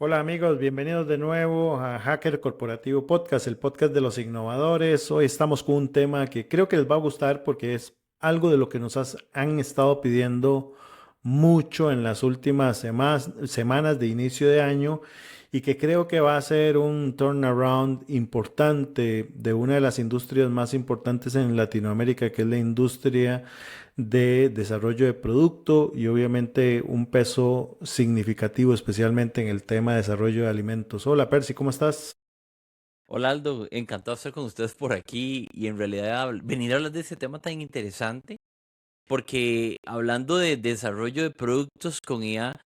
Hola amigos, bienvenidos de nuevo a Hacker Corporativo Podcast, el podcast de los innovadores. Hoy estamos con un tema que creo que les va a gustar porque es algo de lo que han estado pidiendo mucho en las últimas semanas de inicio de año y que creo que va a ser un turnaround importante de una de las industrias más importantes en Latinoamérica, que es la industria de desarrollo de producto y obviamente un peso significativo, especialmente en el tema de desarrollo de alimentos. Hola Percy, ¿cómo estás? Hola Aldo, encantado de estar con ustedes por aquí y en realidad venir a hablar de ese tema tan interesante porque hablando de desarrollo de productos con IA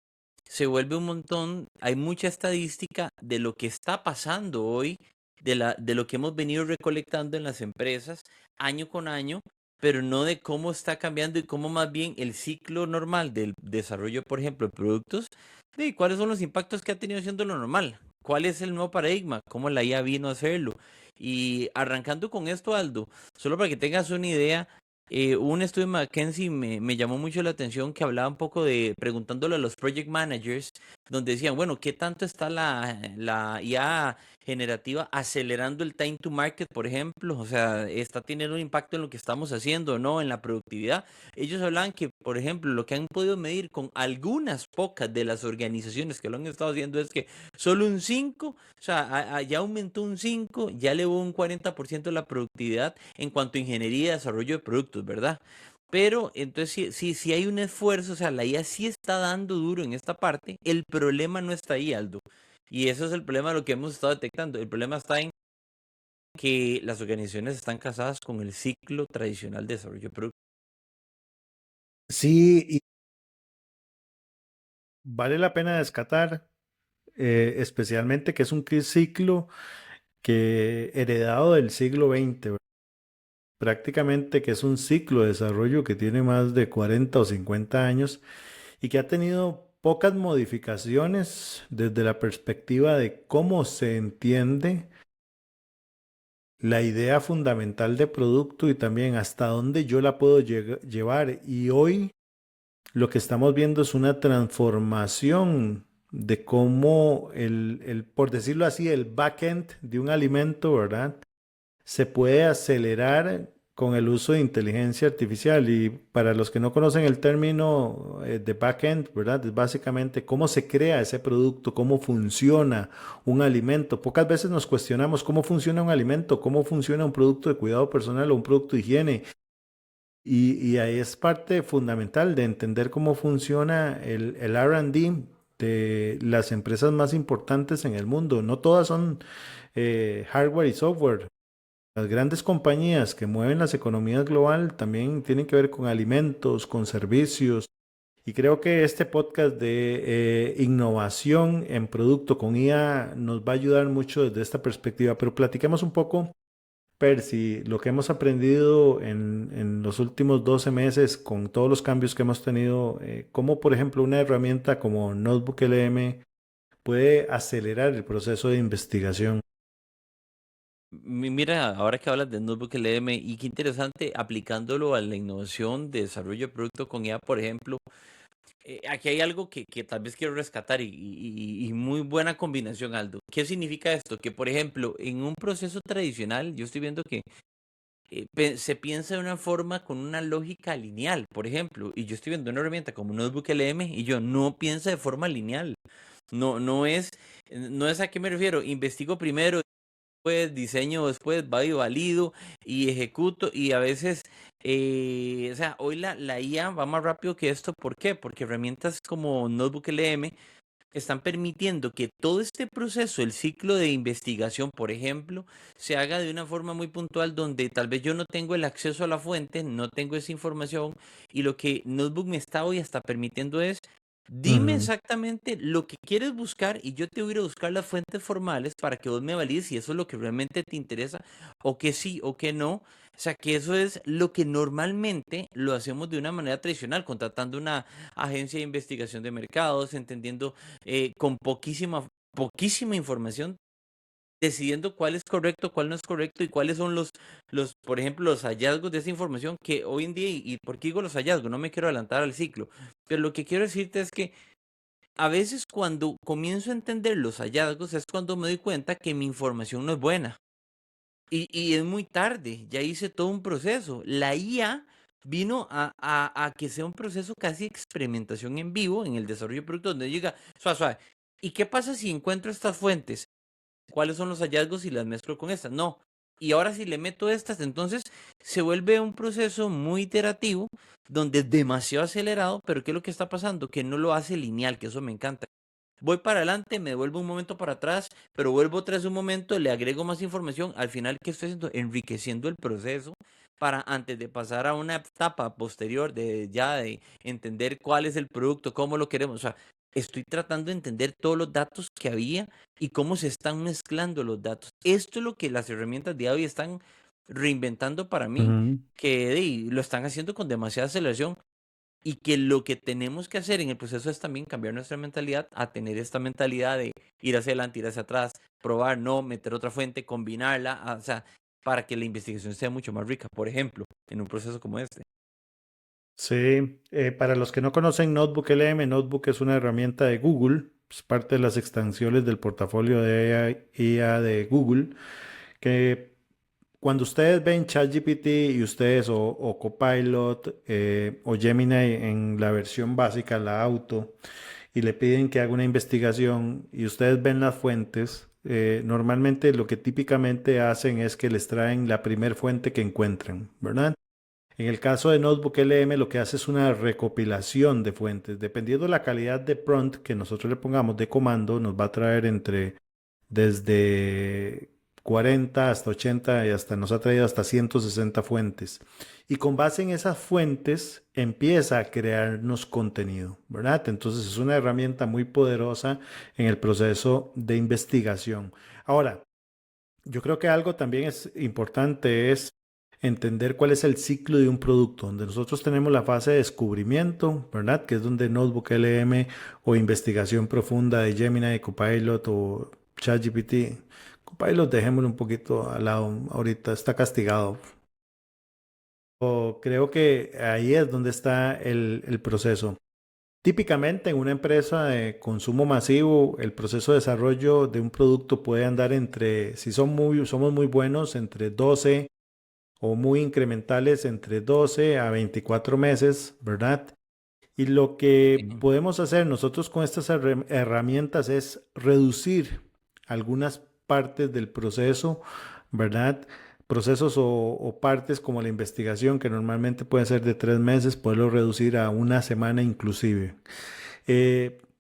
se vuelve un montón, hay mucha estadística de lo que está pasando hoy, de lo que hemos venido recolectando en las empresas año con año, pero no de cómo está cambiando y cómo más bien el ciclo normal del desarrollo, por ejemplo, de productos, de cuáles son los impactos que ha tenido siendo lo normal, cuál es el nuevo paradigma, cómo la IA vino a hacerlo. Y arrancando con esto, Aldo, solo para que tengas una idea, un estudio de McKinsey me llamó mucho la atención que hablaba un poco de, preguntándole a los project managers, donde decían, bueno, ¿qué tanto está la IA generativa acelerando el time to market, por ejemplo? O sea, ¿está teniendo un impacto en lo que estamos haciendo, no? En la productividad. Ellos hablaban que, por ejemplo, lo que han podido medir con algunas pocas de las organizaciones que lo han estado haciendo es que solo un 5, o sea, ya aumentó un 5, ya elevó un 40% la productividad en cuanto a ingeniería y desarrollo de productos, ¿verdad? Pero entonces sí hay un esfuerzo, o sea, la IA sí está dando duro en esta parte, el problema no está ahí, Aldo. Y eso es el problema de lo que hemos estado detectando. El problema está en que las organizaciones están casadas con el ciclo tradicional de desarrollo de productos. Sí, y vale la pena descatar, especialmente que es un ciclo que heredado del siglo XX, ¿verdad? Prácticamente que es un ciclo de desarrollo que tiene más de 40 o 50 años y que ha tenido pocas modificaciones desde la perspectiva de cómo se entiende la idea fundamental de producto y también hasta dónde yo la puedo llevar. Y hoy lo que estamos viendo es una transformación de cómo por decirlo así, el backend de un alimento, ¿verdad? Se puede acelerar con el uso de inteligencia artificial. Y para los que no conocen el término de backend, ¿verdad? Es básicamente cómo se crea ese producto, cómo funciona un alimento. Pocas veces nos cuestionamos cómo funciona un alimento, cómo funciona un producto de cuidado personal o un producto de higiene. Y ahí es parte fundamental de entender cómo funciona el R&D de las empresas más importantes en el mundo. No todas son hardware y software. Las grandes compañías que mueven las economías global también tienen que ver con alimentos, con servicios. Y creo que este podcast de innovación en producto con IA nos va a ayudar mucho desde esta perspectiva. Pero platiquemos un poco, Percy, lo que hemos aprendido en los últimos 12 meses con todos los cambios que hemos tenido, cómo por ejemplo una herramienta como Notebook LM puede acelerar el proceso de investigación. Mira, ahora que hablas de Notebook LM, y qué interesante aplicándolo a la innovación de desarrollo de producto con IA, por ejemplo. Aquí hay algo que tal vez quiero rescatar y muy buena combinación, Aldo. ¿Qué significa esto? Que, por ejemplo, en un proceso tradicional, yo estoy viendo que se piensa de una forma con una lógica lineal, por ejemplo, y yo estoy viendo una herramienta como Notebook LM y yo no pienso de forma lineal. No es a qué me refiero. Investigo primero, después diseño, después va y valido y ejecuto y a veces, o sea, hoy la IA va más rápido que esto. ¿Por qué? Porque herramientas como Notebook LM están permitiendo que todo este proceso, el ciclo de investigación, por ejemplo, se haga de una forma muy puntual donde tal vez yo no tengo el acceso a la fuente, no tengo esa información y lo que Notebook me está hoy hasta permitiendo es, dime Ujú. exactamente lo que quieres buscar y yo te voy a ir a buscar las fuentes formales para que vos me valides si eso es lo que realmente te interesa o que sí o que no. O sea, que eso es lo que normalmente lo hacemos de una manera tradicional, contratando una agencia de investigación de mercados, entendiendo con poquísima información, decidiendo cuál es correcto, cuál no es correcto y cuáles son por ejemplo, los hallazgos de esa información que hoy en día, y por qué digo los hallazgos, no me quiero adelantar al ciclo, pero lo que quiero decirte es que a veces cuando comienzo a entender los hallazgos es cuando me doy cuenta que mi información no es buena. Y es muy tarde, ya hice todo un proceso. La IA vino a que sea un proceso casi experimentación en vivo en el desarrollo de productos, donde llega, suave, suave. ¿Y qué pasa si encuentro estas fuentes? ¿Cuáles son los hallazgos y las mezclo con estas? No. Y ahora si le meto estas, entonces se vuelve un proceso muy iterativo, donde es demasiado acelerado, pero ¿qué es lo que está pasando? Que no lo hace lineal, que eso me encanta. Voy para adelante, me vuelvo un momento para atrás, pero vuelvo tras un momento, le agrego más información. Al final, ¿qué estoy haciendo? Enriqueciendo el proceso para antes de pasar a una etapa posterior de ya de entender cuál es el producto, cómo lo queremos. O sea, estoy tratando de entender todos los datos que había y cómo se están mezclando los datos. Esto es lo que las herramientas de hoy están reinventando para mí, Ujú. que lo están haciendo con demasiada aceleración. Y que lo que tenemos que hacer en el proceso es también cambiar nuestra mentalidad a tener esta mentalidad de ir hacia adelante, ir hacia atrás, probar, no, meter otra fuente, combinarla, o sea, para que la investigación sea mucho más rica, por ejemplo, en un proceso como este. Sí, para los que no conocen Notebook LM, Notebook es una herramienta de Google, es parte de las extensiones del portafolio de IA de Google, que cuando ustedes ven ChatGPT y ustedes o Copilot o Gemini en la versión básica, la auto, y le piden que haga una investigación y ustedes ven las fuentes, normalmente lo que típicamente hacen es que les traen la primer fuente que encuentren, ¿verdad? En el caso de Notebook LM, lo que hace es una recopilación de fuentes. Dependiendo de la calidad de prompt que nosotros le pongamos de comando, nos va a traer desde 40 hasta 80 y hasta nos ha traído hasta 160 fuentes. Y con base en esas fuentes empieza a crearnos contenido, ¿verdad? Entonces es una herramienta muy poderosa en el proceso de investigación. Ahora, yo creo que algo también es importante es entender cuál es el ciclo de un producto, donde nosotros tenemos la fase de descubrimiento, ¿verdad? Que es donde Notebook LM o investigación profunda de Gemini, Copilot o ChatGPT. Copilot dejémoslo un poquito al lado, ahorita está castigado. O creo que ahí es donde está el proceso. Típicamente en una empresa de consumo masivo, el proceso de desarrollo de un producto puede andar entre, si somos muy buenos, entre 12 o muy incrementales, entre 12 a 24 meses, ¿verdad? Y lo que Sí. podemos hacer nosotros con estas herramientas es reducir algunas partes del proceso, ¿verdad? Procesos o partes como la investigación, que normalmente puede ser de 3 meses, poderlo reducir a una semana inclusive.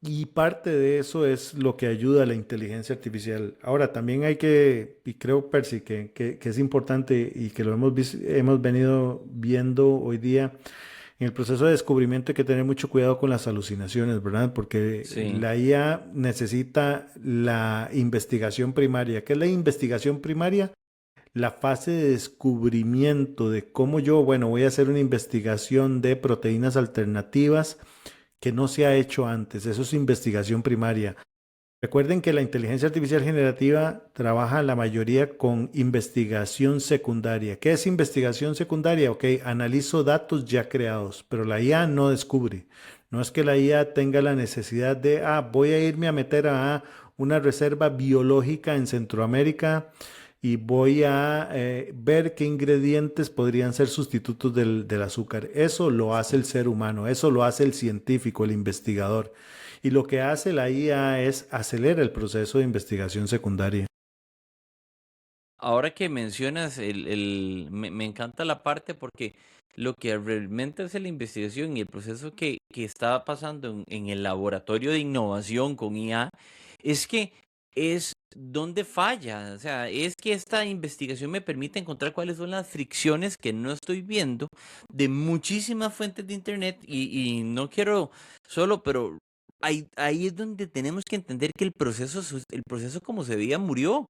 Y parte de eso es lo que ayuda a la inteligencia artificial. Ahora, también hay que, y creo, Percy, que es importante y que lo hemos venido viendo hoy día, en el proceso de descubrimiento hay que tener mucho cuidado con las alucinaciones, ¿verdad? Porque Sí. la IA necesita la investigación primaria. ¿Qué es la investigación primaria? La fase de descubrimiento de cómo yo, bueno, voy a hacer una investigación de proteínas alternativas que no se ha hecho antes. Eso es investigación primaria. Recuerden que la inteligencia artificial generativa trabaja la mayoría con investigación secundaria. ¿Qué es investigación secundaria? Ok, analizo datos ya creados, pero la IA no descubre. No es que la IA tenga la necesidad de, voy a irme a meter a una reserva biológica en Centroamérica y voy a ver qué ingredientes podrían ser sustitutos del azúcar. Eso lo hace el Sí. ser humano, eso lo hace el científico, el investigador. Y lo que hace la IA es acelera el proceso de investigación secundaria. Ahora que mencionas me encanta la parte porque lo que realmente hace la investigación y el proceso que está pasando en el laboratorio de innovación con IA es que es donde falla. O sea, es que esta investigación me permite encontrar cuáles son las fricciones que no estoy viendo de muchísimas fuentes de internet y no quiero solo, pero ahí es donde tenemos que entender que el proceso como se veía murió.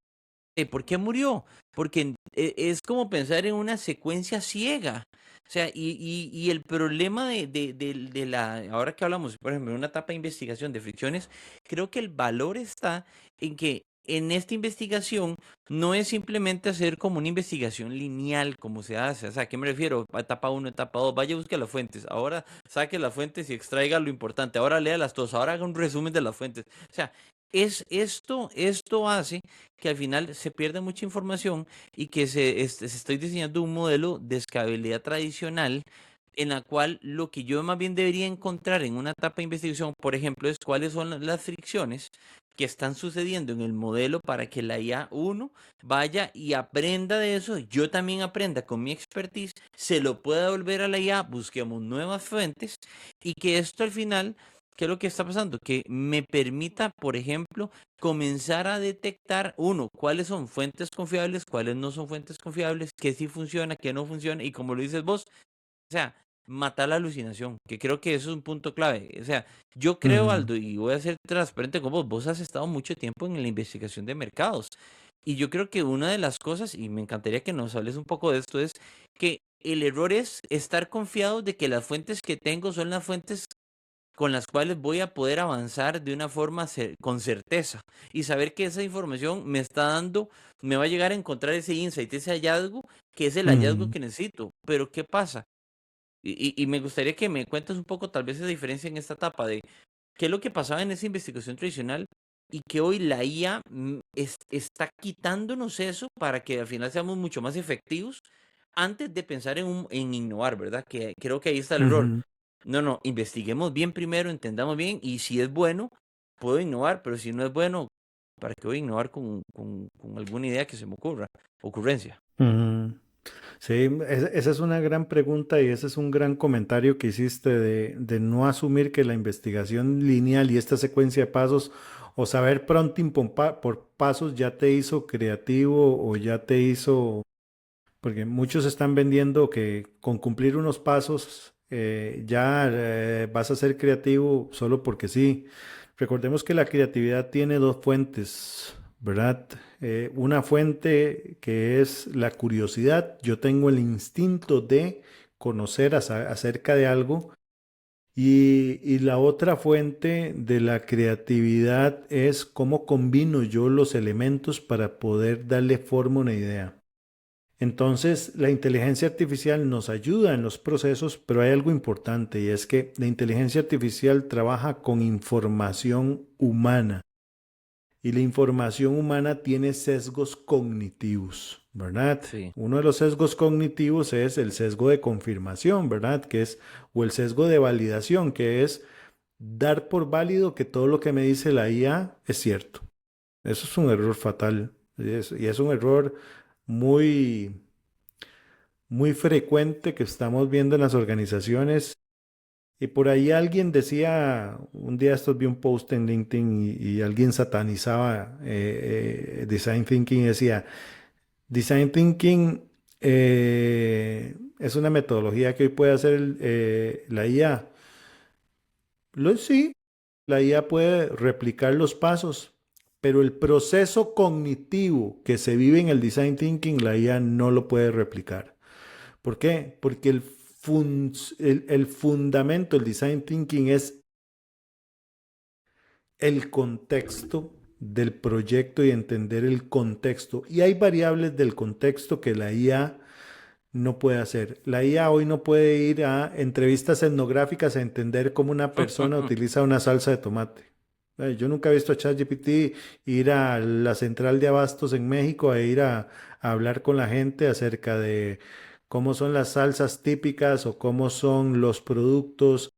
¿Por qué murió? Porque es como pensar en una secuencia ciega. O sea, y el problema de la, ahora que hablamos, por ejemplo, de una etapa de investigación de fricciones, creo que el valor está en que en esta investigación no es simplemente hacer como una investigación lineal como se hace. O sea, ¿a qué me refiero? Etapa uno, etapa 2, vaya, busque las fuentes. Ahora saque las fuentes y extraiga lo importante. Ahora léalas todas. Ahora haga un resumen de las fuentes. O sea, esto hace que al final se pierda mucha información y que se estoy diseñando un modelo de escalabilidad tradicional en la cual lo que yo más bien debería encontrar en una etapa de investigación, por ejemplo, es cuáles son las fricciones que están sucediendo en el modelo para que la IA uno vaya y aprenda de eso, yo también aprenda con mi expertise, se lo pueda volver a la IA, busquemos nuevas fuentes y que esto al final, ¿qué es lo que está pasando? Que me permita, por ejemplo, comenzar a detectar, uno, cuáles son fuentes confiables, cuáles no son fuentes confiables, qué sí funciona, qué no funciona y como lo dices vos, o sea, matar la alucinación, que creo que eso es un punto clave. O sea, yo creo, Ujú, Aldo, y voy a ser transparente con vos, vos has estado mucho tiempo en la investigación de mercados. Y yo creo que una de las cosas, y me encantaría que nos hables un poco de esto, es que el error es estar confiado de que las fuentes que tengo son las fuentes con las cuales voy a poder avanzar de una forma con certeza y saber que esa información me está dando, me va a llegar a encontrar ese insight, ese hallazgo, que es el hallazgo ujú, que necesito. Pero ¿qué pasa? Y me gustaría que me cuentes un poco tal vez esa diferencia en esta etapa de qué es lo que pasaba en esa investigación tradicional y que hoy la IA está quitándonos eso para que al final seamos mucho más efectivos antes de pensar en innovar, ¿verdad? Que creo que ahí está el error. ujú. No, no, investiguemos bien primero, entendamos bien y si es bueno, puedo innovar, pero si no es bueno, ¿para qué voy a innovar con alguna idea que se me ocurra? Ocurrencia. Ujú. Sí, esa es una gran pregunta y ese es un gran comentario que hiciste de no asumir que la investigación lineal y esta secuencia de pasos o saber pronto por pasos ya te hizo creativo o ya te hizo, porque muchos están vendiendo que con cumplir unos pasos ya vas a ser creativo solo porque sí. Recordemos que la creatividad tiene dos fuentes, ¿verdad? Una fuente que es la curiosidad. Yo tengo el instinto de conocer acerca de algo. Y la otra fuente de la creatividad es cómo combino yo los elementos para poder darle forma a una idea. Entonces, la inteligencia artificial nos ayuda en los procesos, pero hay algo importante y es que la inteligencia artificial trabaja con información humana y la información humana tiene sesgos cognitivos, ¿verdad? Sí. Uno de los sesgos cognitivos es el sesgo de confirmación, ¿verdad? Que es, o el sesgo de validación, que es dar por válido que todo lo que me dice la IA es cierto. Eso es un error fatal y es un error muy muy frecuente que estamos viendo en las organizaciones. Y por ahí alguien decía, un día estos vi un post en LinkedIn y alguien satanizaba Design Thinking y decía, Design Thinking es una metodología que hoy puede hacer la IA. Sí, la IA puede replicar los pasos, pero el proceso cognitivo que se vive en el Design Thinking, la IA no lo puede replicar. ¿Por qué? Porque el fundamento del design thinking es el contexto del proyecto y entender el contexto. Y hay variables del contexto que la IA no puede hacer. La IA hoy no puede ir a entrevistas etnográficas a entender cómo una persona utiliza una salsa de tomate. Yo nunca he visto a ChatGPT ir a la central de abastos en México a ir a hablar con la gente acerca de cómo son las salsas típicas o cómo son los productos.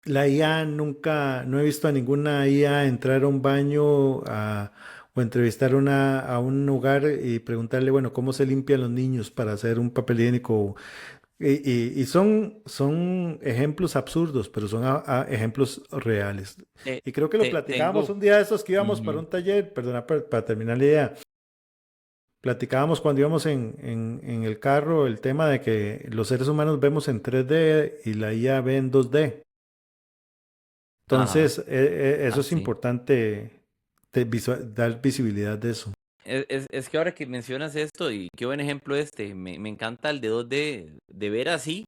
La IA nunca, no he visto a ninguna IA entrar a un baño o entrevistar a un lugar y preguntarle, bueno, ¿cómo se limpian los niños para hacer un papel higiénico? Y son ejemplos absurdos, pero son ejemplos reales. Eh, Y creo que lo platicábamos tengo... un día de esos que íbamos para Ujú. un taller, perdona, para terminar la idea. Platicábamos cuando íbamos en el carro el tema de que los seres humanos vemos en 3D y la IA ve en 2D. Ajá, Entonces, eso es así. importante dar visibilidad de eso. Es que ahora que mencionas esto, y qué buen ejemplo me encanta el de 2D, de ver así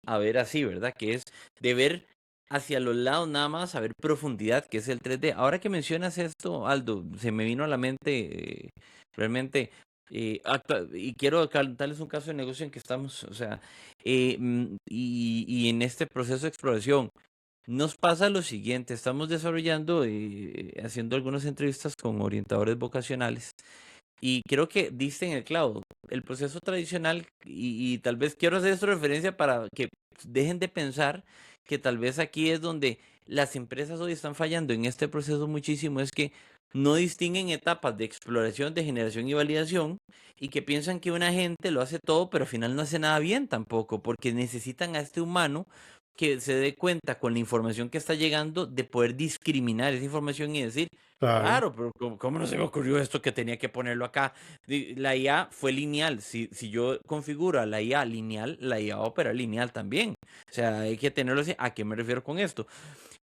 a ver así, ¿verdad? Que es de ver hacia los lados nada más a ver profundidad, que es el 3D. Ahora que mencionas esto, Aldo, se me vino a la mente realmente, y quiero darles un caso de negocio en que estamos, o sea, y en este proceso de exploración. Nos pasa lo siguiente, estamos desarrollando, haciendo algunas entrevistas con orientadores vocacionales y creo que diste en el clavo. El proceso tradicional, y tal vez quiero hacer esta referencia para que dejen de pensar que tal vez aquí es donde las empresas hoy están fallando en este proceso muchísimo, es que no distinguen etapas de exploración, de generación y validación, y que piensan que una gente lo hace todo, pero al final no hace nada bien tampoco, porque necesitan a este humano que se dé cuenta con la información que está llegando de poder discriminar esa información y decir, Claro. claro, pero ¿cómo no se me ocurrió esto que tenía que ponerlo acá? La IA fue lineal. Si yo configuro a la IA lineal, la IA va a operar lineal también. O sea, hay que tenerlo así. ¿A qué me refiero con esto?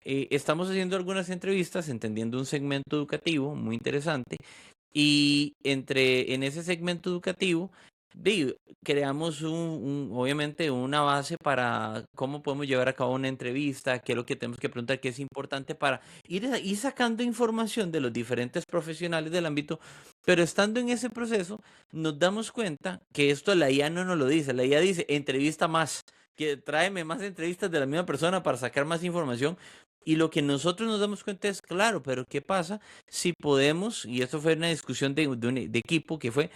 Estamos haciendo algunas entrevistas entendiendo un segmento educativo muy interesante y en ese segmento educativo, creamos obviamente una base para cómo podemos llevar a cabo una entrevista, qué es lo que tenemos que preguntar, qué es importante para ir sacando información de los diferentes profesionales del ámbito, pero estando en ese proceso, nos damos cuenta que esto la IA no nos lo dice, la IA dice entrevista más, que tráeme más entrevistas de la misma persona para sacar más información. Y lo que nosotros nos damos cuenta es, claro, pero ¿qué pasa si podemos, y esto fue una discusión de equipo que fue,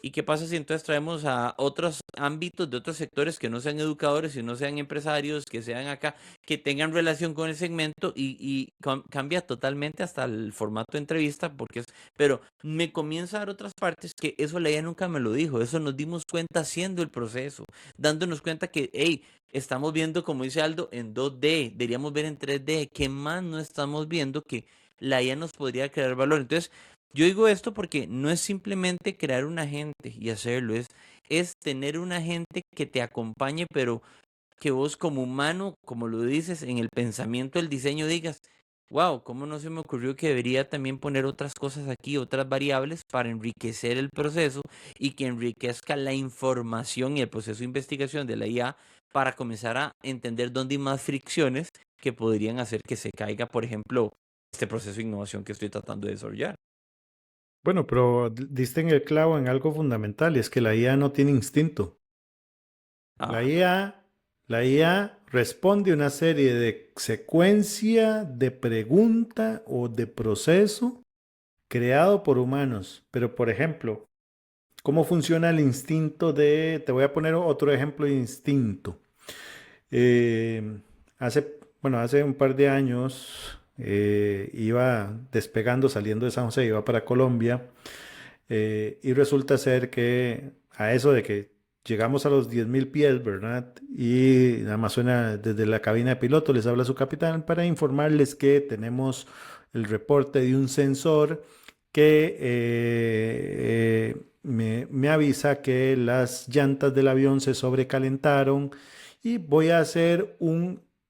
¿y qué pasa si entonces traemos a otros ámbitos de otros sectores que no sean educadores y no sean empresarios, que sean acá, que tengan relación con el segmento y cambia totalmente hasta el formato de entrevista, pero me comienza a dar otras partes que eso la IA nunca me lo dijo, eso nos dimos cuenta haciendo el proceso, dándonos cuenta que, hey, estamos viendo, como dice Aldo, en 2D, deberíamos ver en 3D, ¿qué más no estamos viendo que la IA nos podría crear valor? Entonces, yo digo esto porque no es simplemente crear un agente y hacerlo, es tener un agente que te acompañe, pero que vos como humano, como lo dices, en el pensamiento, el diseño, digas, wow, ¿cómo no se me ocurrió que debería también poner otras cosas aquí, otras variables para enriquecer el proceso y que enriquezca la información y el proceso de investigación de la IA para comenzar a entender dónde hay más fricciones que podrían hacer que se caiga, por ejemplo, este proceso de innovación que estoy tratando de desarrollar? Bueno, pero diste en el clavo en algo fundamental y es que la IA no tiene instinto. La Ah, IA, la IA responde una serie de secuencia de pregunta o de proceso creado por humanos. Pero, por ejemplo, ¿cómo funciona el instinto de... Te voy a poner otro ejemplo de instinto. Eh, hace un par de años iba despegando, saliendo de San José, iba para Colombia y resulta ser que a eso de que llegamos a los 10.000 pies, ¿verdad? Y nada más suena desde la cabina de piloto, les habla su capitán para informarles que tenemos el reporte de un sensor que me avisa que las llantas del avión se sobrecalentaron y voy a hacer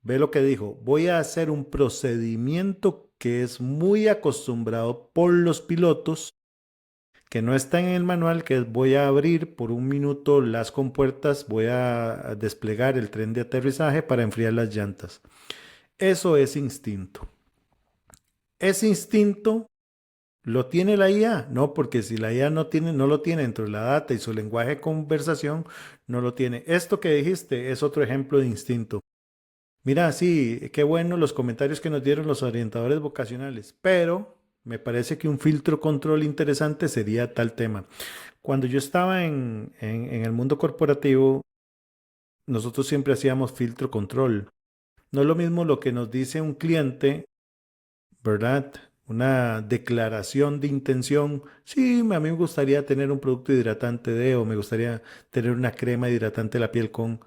ve lo que dijo, voy a hacer un procedimiento que es muy acostumbrado por los pilotos que no está en el manual, que es voy a abrir por un minuto las compuertas, voy a desplegar el tren de aterrizaje para enfriar las llantas. Eso es instinto. Ese instinto lo tiene la IA, no, porque si la IA no lo tiene dentro de la data y su lenguaje de conversación, no lo tiene. Esto que dijiste es otro ejemplo de instinto. Mira, sí, qué bueno los comentarios que nos dieron los orientadores vocacionales, pero me parece que un filtro control interesante sería tal tema. Cuando yo estaba en el mundo corporativo, nosotros siempre hacíamos filtro control. No es lo mismo lo que nos dice un cliente, ¿verdad? Una declaración de intención. Sí, a mí me gustaría tener un producto hidratante de, o me gustaría tener una crema hidratante de la piel con,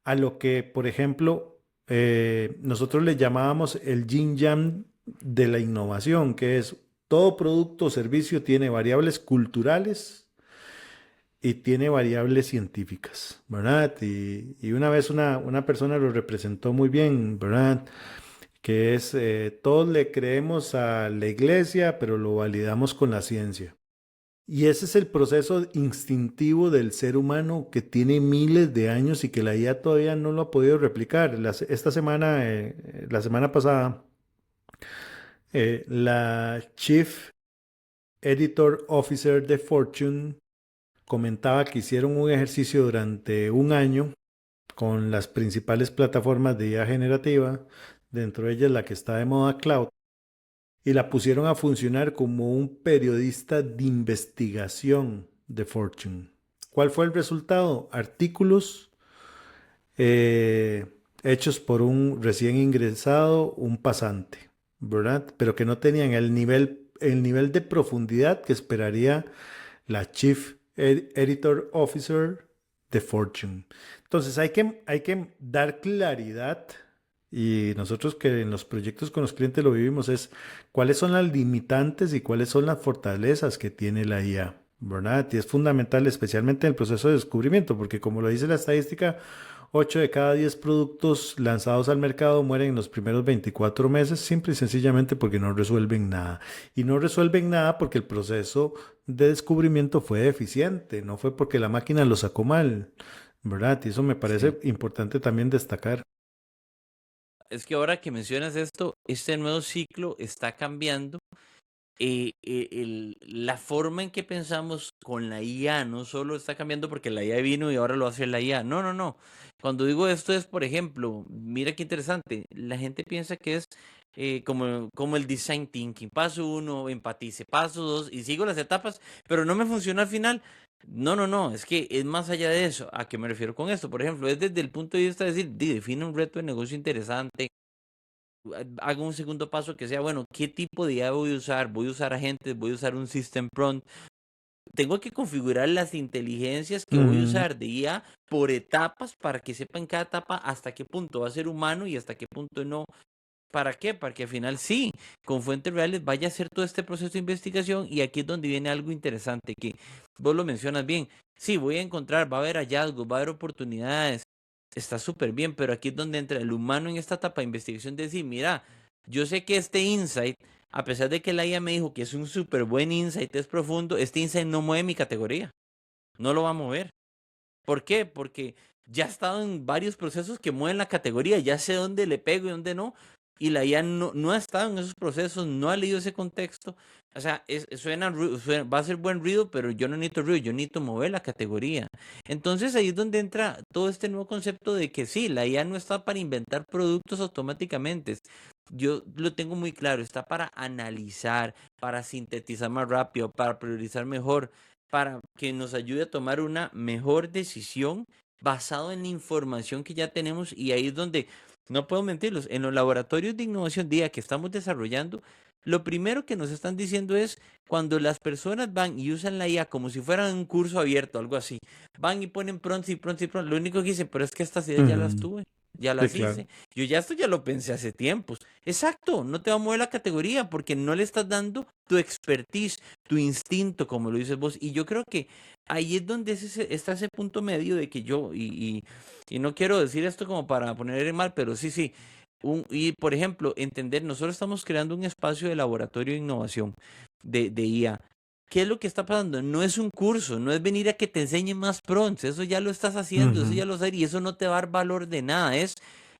a lo que, por ejemplo, nosotros le llamábamos el yin yang de la innovación, que es todo producto o servicio tiene variables culturales y tiene variables científicas, ¿verdad? Y una vez una persona lo representó muy bien, ¿verdad? Que es, todos le creemos a la iglesia, pero lo validamos con la ciencia. Y ese es el proceso instintivo del ser humano que tiene miles de años y que la IA todavía no lo ha podido replicar. Esta semana, la semana pasada, la Chief Editor Officer de Fortune comentaba que hicieron un ejercicio durante un año con las principales plataformas de IA generativa, dentro de ellas la que está de moda Cloud, y la pusieron a funcionar como un periodista de investigación de Fortune. ¿Cuál fue el resultado? Artículos hechos por un recién ingresado, un pasante, ¿verdad? Pero que no tenían el nivel de profundidad que esperaría la Chief Editor Officer de Fortune. Entonces hay que dar claridad y nosotros que en los proyectos con los clientes lo vivimos es cuáles son las limitantes y cuáles son las fortalezas que tiene la IA, ¿verdad? Y es fundamental especialmente en el proceso de descubrimiento porque como lo dice la estadística, 8 de cada 10 productos lanzados al mercado mueren en los primeros 24 meses, simple y sencillamente porque no resuelven nada. Y no resuelven nada porque el proceso de descubrimiento fue deficiente, no fue porque la máquina lo sacó mal, ¿verdad? Y eso me Sí. parece importante también destacar. Es que ahora que mencionas esto, este nuevo ciclo está cambiando. La forma en que pensamos con la IA no solo está cambiando porque la IA vino y ahora lo hace la IA. No, no, no. Cuando digo esto es, por ejemplo, mira qué interesante. La gente piensa que es como el design thinking. Paso uno, empatice. Paso dos, y sigo las etapas, pero no me funciona al final. No, no, no. Es que es más allá de eso. ¿A qué me refiero con esto? Por ejemplo, es desde el punto de vista de decir, define un reto de negocio interesante, hago un segundo paso que sea, bueno, ¿qué tipo de IA voy a usar? ¿Voy a usar agentes? ¿Voy a usar un system prompt? Tengo que configurar las inteligencias que voy a Ujú, usar de IA por etapas para que sepa en cada etapa hasta qué punto va a ser humano y hasta qué punto no. ¿Para qué? Para que al final sí, con fuentes reales vaya a hacer todo este proceso de investigación y aquí es donde viene algo interesante que vos lo mencionas bien. Sí, voy a encontrar, va a haber hallazgos, va a haber oportunidades, está súper bien, pero aquí es donde entra el humano en esta etapa de investigación de decir, mira, yo sé que este insight, a pesar de que la IA me dijo que es un súper buen insight, es profundo, este insight no mueve mi categoría, no lo va a mover. ¿Por qué? Porque ya he estado en varios procesos que mueven la categoría, ya sé dónde le pego y dónde no, y la IA no ha estado en esos procesos, no ha leído ese contexto. O sea, va a ser buen ruido, pero yo no necesito ruido, yo necesito mover la categoría. Entonces ahí es donde entra todo este nuevo concepto de que sí, la IA no está para inventar productos automáticamente. Yo lo tengo muy claro, está para analizar, para sintetizar más rápido, para priorizar mejor, para que nos ayude a tomar una mejor decisión basado en la información que ya tenemos y ahí es donde, no puedo mentirlos, en los laboratorios de innovación día que estamos desarrollando, lo primero que nos están diciendo es cuando las personas van y usan la IA como si fueran un curso abierto, algo así, van y ponen pronto y pronto y pronto, lo único que dicen, pero es que estas ideas ya las ujú. tuve, ya Sí, las claro. hice, yo ya esto ya lo pensé hace tiempos. Exacto, no te va a mover la categoría porque no le estás dando tu expertise, tu instinto, como lo dices vos. Y yo creo que ahí es donde está ese punto medio de que y no quiero decir esto como para poner en mal, pero sí, sí. Y por ejemplo, entender, nosotros estamos creando un espacio de laboratorio de innovación de IA. ¿Qué es lo que está pasando? No es un curso, no es venir a que te enseñen más prompts, eso ya lo estás haciendo, eso Ujú. ya lo sabes y eso no te va a dar valor de nada, es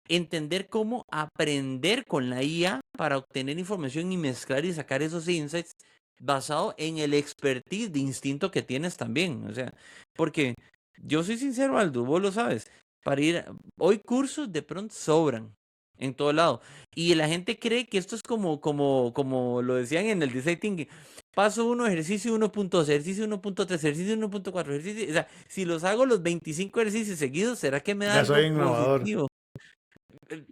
entender cómo aprender con la IA para obtener información y mezclar y sacar esos insights basado en el expertise de instinto que tienes también. O sea, porque yo soy sincero, Aldo, vos lo sabes, para ir, hoy cursos de pronto sobran en todo lado. Y la gente cree que esto es como lo decían en el design thinking. Paso uno, ejercicio 1.2, ejercicio 1.3, ejercicio 1.4, ejercicio. O sea, si los hago los 25 ejercicios seguidos, ¿será que me da Ya soy algo innovador. positivo?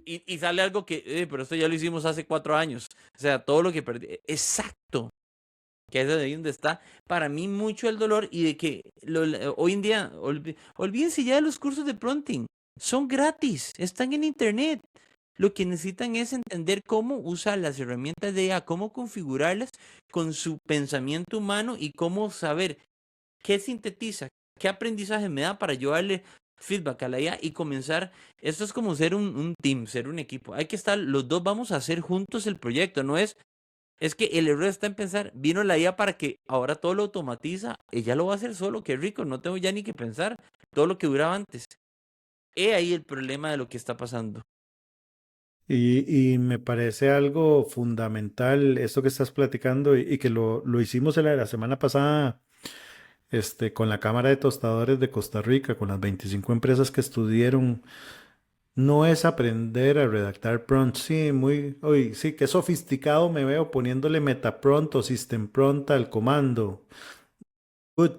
Y sale algo que, pero esto ya lo hicimos hace 4 años. O sea, todo lo que perdí. Exacto. Que es de ahí donde está para mí mucho el dolor y de que hoy en día, olvídense ya de los cursos de prompting. Son gratis, están en internet. Lo que necesitan es entender cómo usar las herramientas de IA, cómo configurarlas con su pensamiento humano y cómo saber qué sintetiza, qué aprendizaje me da para yo darle feedback a la IA y comenzar. Esto es como ser un team, ser un equipo. Hay que estar, los dos vamos a hacer juntos el proyecto, no es Es que el error está en pensar, vino la IA para que ahora todo lo automatiza, ella lo va a hacer solo, qué rico, no tengo ya ni que pensar todo lo que duraba antes. He ahí el problema de lo que está pasando. Y me parece algo fundamental esto que estás platicando y que lo hicimos la semana pasada con la Cámara de Tostadores de Costa Rica, con las 25 empresas que estuvieron. No es aprender a redactar prompt, sí, muy, uy, sí, qué sofisticado me veo poniéndole metaprompt o system prompt al comando. Good.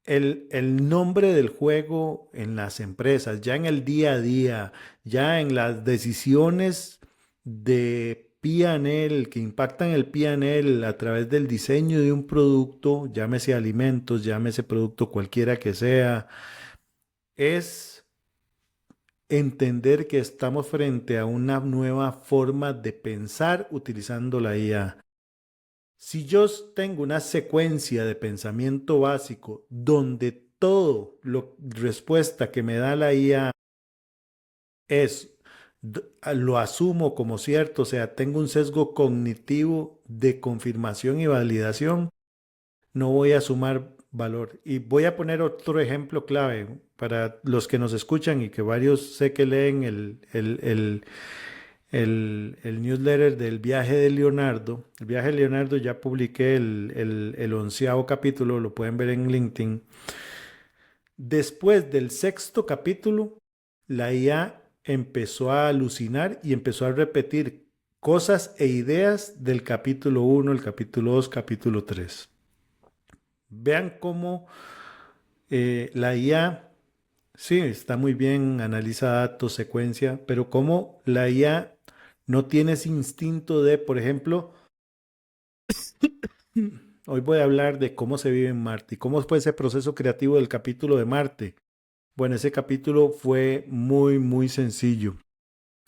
El nombre del juego en las empresas, ya en el día a día, ya en las decisiones de P&L que impactan el P&L a través del diseño de un producto, llámese alimentos, llámese producto cualquiera que sea, es entender que estamos frente a una nueva forma de pensar utilizando la IA. Si yo tengo una secuencia de pensamiento básico donde todo lo respuesta que me da la IA es lo asumo como cierto, o sea, tengo un sesgo cognitivo de confirmación y validación, no voy a sumar valor. Y voy a poner otro ejemplo clave para los que nos escuchan y que varios sé que leen el newsletter del viaje de Leonardo. El viaje de Leonardo ya publiqué el 11º capítulo, lo pueden ver en LinkedIn. Después del sexto capítulo, la IA empezó a alucinar y empezó a repetir cosas e ideas del capítulo 1, el capítulo 2, capítulo 3. Vean cómo la IA, sí, está muy bien, analiza datos, secuencia, pero cómo la IA no tiene ese instinto de, por ejemplo, hoy voy a hablar de cómo se vive en Marte y cómo fue ese proceso creativo del capítulo de Marte. Bueno, ese capítulo fue muy, muy sencillo.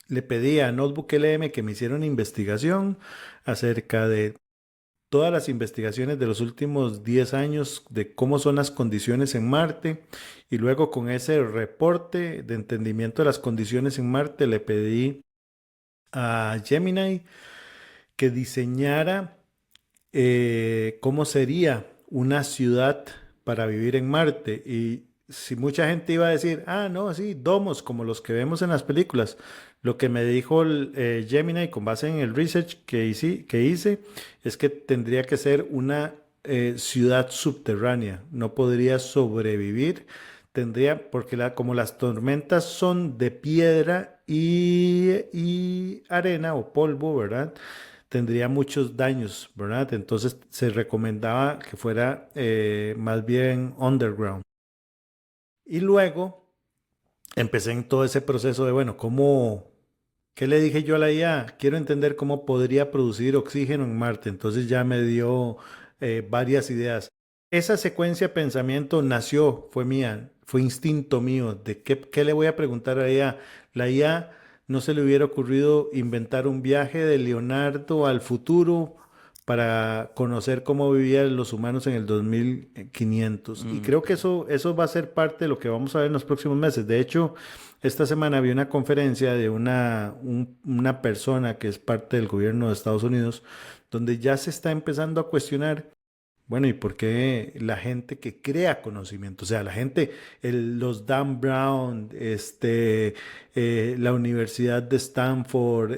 Le pedí a Notebook LM que me hiciera una investigación acerca de todas las investigaciones de los últimos 10 años de cómo son las condiciones en Marte y luego con ese reporte de entendimiento de las condiciones en Marte le pedí a Gemini que diseñara cómo sería una ciudad para vivir en Marte. Y si mucha gente iba a decir, ah, no, sí, domos como los que vemos en las películas, lo que me dijo Gemini con base en el research que hice es que tendría que ser una ciudad subterránea, no podría sobrevivir. Tendría, porque como las tormentas son de piedra y arena o polvo, ¿verdad? Tendría muchos daños, ¿verdad? Entonces se recomendaba que fuera más bien underground. Y luego empecé en todo ese proceso de, bueno, ¿qué le dije yo a la IA? Quiero entender cómo podría producir oxígeno en Marte. Entonces ya me dio varias ideas. Esa secuencia de pensamiento nació, fue mía, fue instinto mío, de qué le voy a preguntar a ella. La IA no se le hubiera ocurrido inventar un viaje de Leonardo al futuro para conocer cómo vivían los humanos en el 2500. Y Mm, creo que eso va a ser parte de lo que vamos a ver en los próximos meses. De hecho, esta semana vi una conferencia de una persona que es parte del gobierno de Estados Unidos, donde ya se está empezando a cuestionar, bueno, ¿y por qué la gente que crea conocimiento? O sea, la gente, los Dan Brown, la Universidad de Stanford,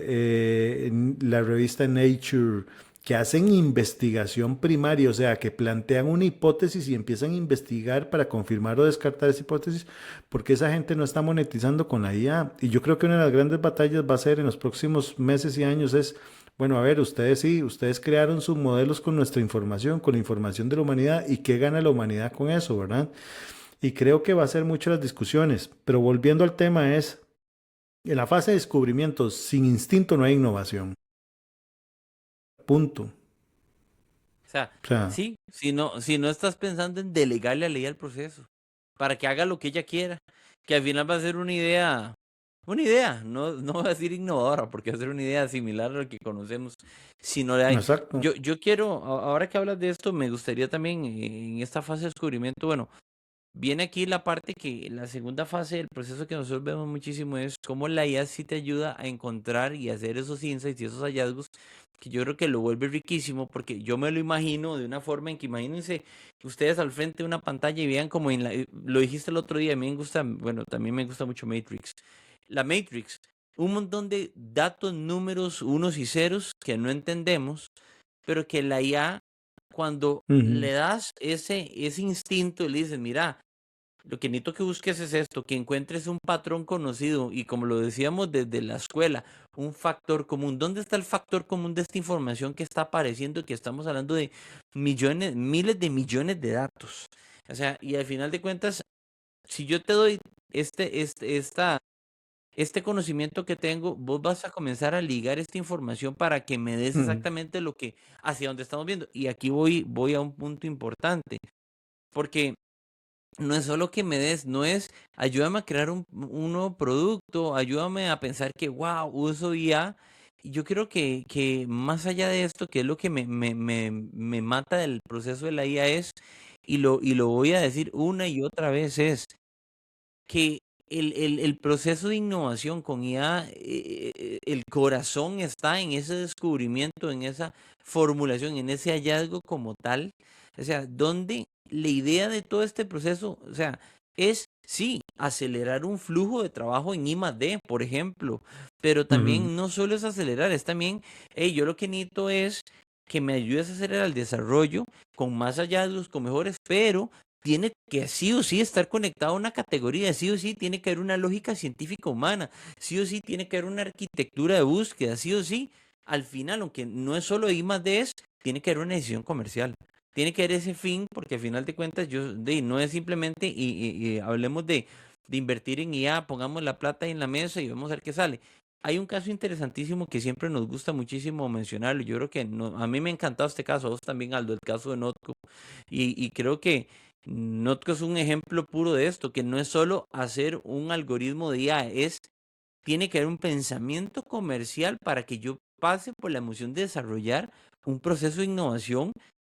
la revista Nature, que hacen investigación primaria, o sea, que plantean una hipótesis y empiezan a investigar para confirmar o descartar esa hipótesis, porque esa gente no está monetizando con la IA. Y yo creo que una de las grandes batallas va a ser en los próximos meses y años es, bueno, a ver, ustedes sí, ustedes crearon sus modelos con nuestra información, con la información de la humanidad, y qué gana la humanidad con eso, ¿verdad? Y creo que va a ser mucho las discusiones, pero volviendo al tema es, en la fase de descubrimiento, sin instinto no hay innovación. Punto. o sea, O sea, sí, si no estás pensando en delegarle a la IA el proceso, para que haga lo que ella quiera, que al final va a ser una idea, no va a ser innovadora, porque va a ser una idea similar a lo que conocemos, si no le hay. exacto. Yo quiero, ahora que hablas de esto, me gustaría también en esta fase de descubrimiento, bueno, viene aquí la parte que la segunda fase del proceso que nosotros vemos muchísimo es cómo la IA sí te ayuda a encontrar y hacer esos insights y esos hallazgos que yo creo que lo vuelve riquísimo, porque yo me lo imagino de una forma en que imagínense ustedes al frente de una pantalla y vean como lo dijiste el otro día, a mí me gusta, bueno, también me gusta mucho Matrix. La Matrix, un montón de datos, números, unos y ceros que no entendemos, pero que la IA, cuando Ujú, le das ese instinto, le dices, mira, lo que necesito que busques es esto, que encuentres un patrón conocido y como lo decíamos desde la escuela, un factor común. ¿Dónde está el factor común de esta información que está apareciendo? Que estamos hablando de millones, miles de millones de datos. O sea, y al final de cuentas, si yo te doy este conocimiento que tengo, vos vas a comenzar a ligar esta información para que me des ujú, exactamente lo que, hacia donde estamos viendo. Y aquí voy a un punto importante, porque no es solo que me des, no es ayúdame a crear un nuevo producto, ayúdame a pensar que, wow, uso IA. Y yo creo que más allá de esto, que es lo que me mata del proceso de la IA es, y lo voy a decir una y otra vez, es que el proceso de innovación con IA, el corazón está en ese descubrimiento, en esa formulación, en ese hallazgo como tal. O sea, donde la idea de todo este proceso, o sea, es, sí, acelerar un flujo de trabajo en I+D, por ejemplo, pero ujú. también no solo es acelerar, es también, hey, yo lo que necesito es que me ayudes a acelerar el desarrollo con más hallazgos, con mejores, pero tiene que sí o sí estar conectado a una categoría, sí o sí tiene que haber una lógica científica humana, sí o sí tiene que haber una arquitectura de búsqueda, sí o sí, al final, aunque no es solo I+D, tiene que haber una decisión comercial. Tiene que haber ese fin, porque al final de cuentas, no es simplemente, y hablemos de invertir en IA, pongamos la plata ahí en la mesa y vamos a ver qué sale. Hay un caso interesantísimo que siempre nos gusta muchísimo mencionarlo. Yo creo que a mí me ha encantado este caso, a vos también, Aldo, el caso de Notco. Y creo que Notco es un ejemplo puro de esto, que no es solo hacer un algoritmo de IA, tiene que haber un pensamiento comercial para que yo pase por la emoción de desarrollar un proceso de innovación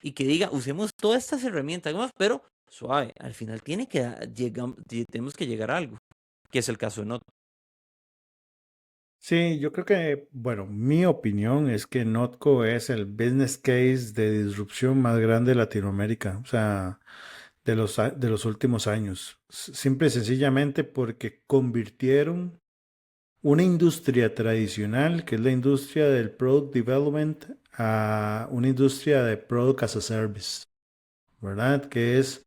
y que diga, usemos todas estas herramientas, pero suave, al final tenemos que llegar a algo, que es el caso de Notco. Sí, yo creo que, bueno, mi opinión es que Notco es el business case de disrupción más grande de Latinoamérica, o sea, de los últimos años. Simple y sencillamente porque convirtieron una industria tradicional, que es la industria del product development, a una industria de product as a service, ¿verdad? Que es,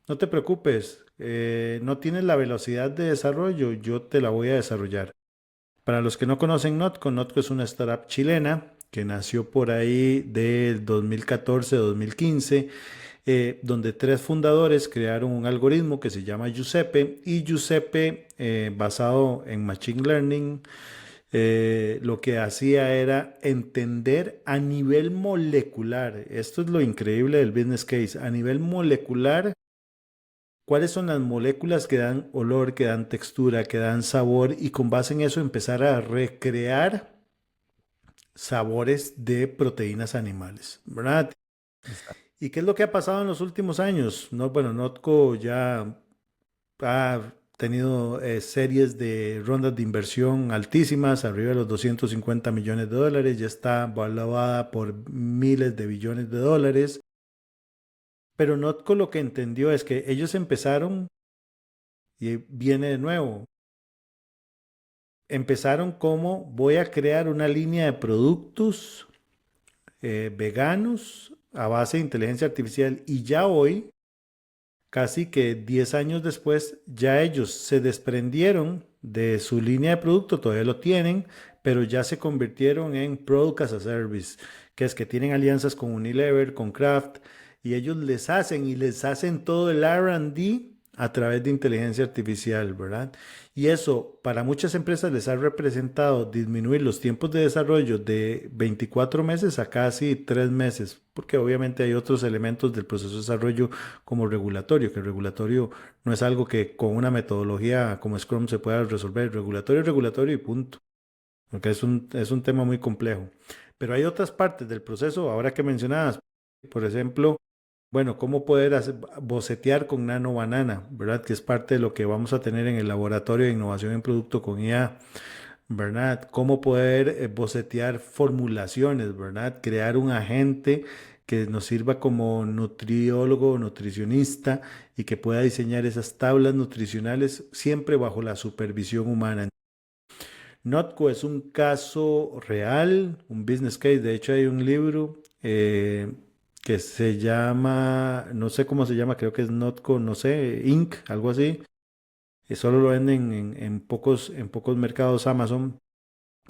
no te preocupes, no tienes la velocidad de desarrollo, yo te la voy a desarrollar. Para los que no conocen Notco, Notco es una startup chilena que nació por ahí del 2014-2015, donde tres fundadores crearon un algoritmo que se llama Giuseppe y Giuseppe, basado en Machine Learning, lo que hacía era entender a nivel molecular, esto es lo increíble del business case, a nivel molecular, cuáles son las moléculas que dan olor, que dan textura, que dan sabor y con base en eso empezar a recrear sabores de proteínas animales, ¿verdad? Exacto. ¿Y qué es lo que ha pasado en los últimos años? No, bueno, Notco ya ha tenido series de rondas de inversión altísimas, arriba de los 250 millones de dólares, ya está valuada por miles de billones de dólares, pero Notco lo que entendió es que ellos empezaron, y viene de nuevo, empezaron como voy a crear una línea de productos veganos a base de inteligencia artificial y ya hoy, casi que 10 años después, ya ellos se desprendieron de su línea de producto, todavía lo tienen, pero ya se convirtieron en Product as a Service, que es que tienen alianzas con Unilever, con Kraft, y ellos les hacen todo el R&D a través de inteligencia artificial, ¿verdad? Y eso para muchas empresas les ha representado disminuir los tiempos de desarrollo de 24 meses a casi 3 meses, porque obviamente hay otros elementos del proceso de desarrollo como regulatorio, que el regulatorio no es algo que con una metodología como Scrum se pueda resolver. Regulatorio es regulatorio y punto, porque es un tema muy complejo. Pero hay otras partes del proceso, ahora que mencionabas, por ejemplo, bueno, cómo poder bocetear con Nano Banana, ¿verdad? Que es parte de lo que vamos a tener en el laboratorio de innovación en producto con IA. ¿verdad? Cómo poder bocetear formulaciones, ¿verdad? Crear un agente que nos sirva como nutriólogo o nutricionista y que pueda diseñar esas tablas nutricionales siempre bajo la supervisión humana. Notco es un caso real, un business case. De hecho, hay un libro que se llama, no sé cómo se llama, creo que es Notco, no sé, Inc., algo así. Solo lo venden en pocos mercados Amazon,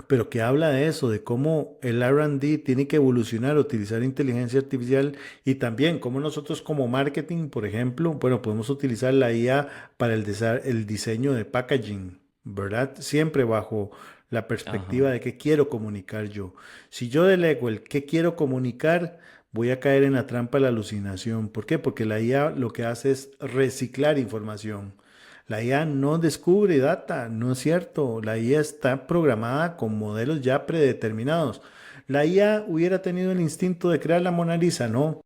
pero que habla de eso, de cómo el R&D tiene que evolucionar, utilizar inteligencia artificial y también cómo nosotros como marketing, por ejemplo, bueno, podemos utilizar la IA para el diseño de packaging, ¿verdad? Siempre bajo la perspectiva Ajá. de qué quiero comunicar yo. Si yo delego el qué quiero comunicar, voy a caer en la trampa de la alucinación. ¿Por qué? Porque la IA lo que hace es reciclar información. La IA no descubre data, no es cierto. La IA está programada con modelos ya predeterminados. ¿La IA hubiera tenido el instinto de crear la Mona Lisa? No,